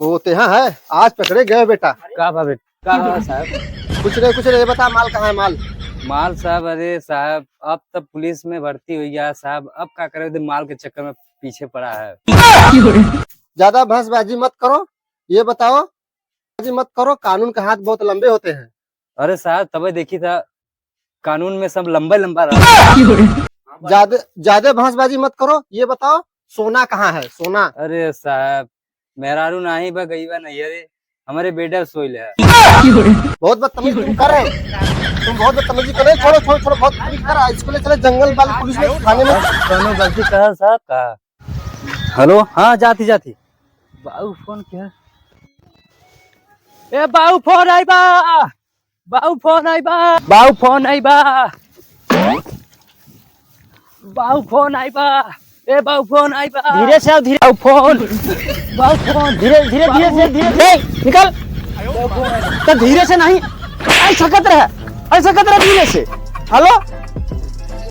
वो तेहा है, आज पकड़े गए बेटा। का भाभी का साहब? कुछ नहीं, ये बता माल कहाँ है माल? माल साहब, अरे साहब अब तब पुलिस में भर्ती हुई है साहब, अब क्या करे, माल के चक्कर में पीछे पड़ा है। ज्यादा भैंसबाजी मत करो, ये बताओ बाजी मत करो, कानून के हाथ बहुत लंबे होते हैं। अरे साहब तब देखी था, कानून में सब लंबा लंबा रहा। ज्यादा भैंसबाजी मत करो, ये बताओ सोना कहाँ है सोना? अरे साहब मेहरारू नाही बा गई बा नहीं, अरे हमारे बेटा सोइल है। बहुत बदतमीजी तुम कर रहे हो, तुम बहुत बदतमीजी कर रहे हो। छोड़ो बहुत बदतमीजी कर रहा है। इसको ले चले जंगल वाली पुलिस में, थाने में। दोनों गलती कहा साहब का। हेलो, हाँ जाती बाऊ फोन क्या? ए बाऊ फोन आई बा, बाऊ फोन आई बा, बाऊ फोन आई बा, बाऊ फोन आई बा, ए बाऊ फोन आई बा। धीरे से आओ, धीरे। बाऊ फोन, बाऊ फोन, धीरे से निकल। तो धीरे से नहीं, ऐसा कत रहा धीरे से। हेलो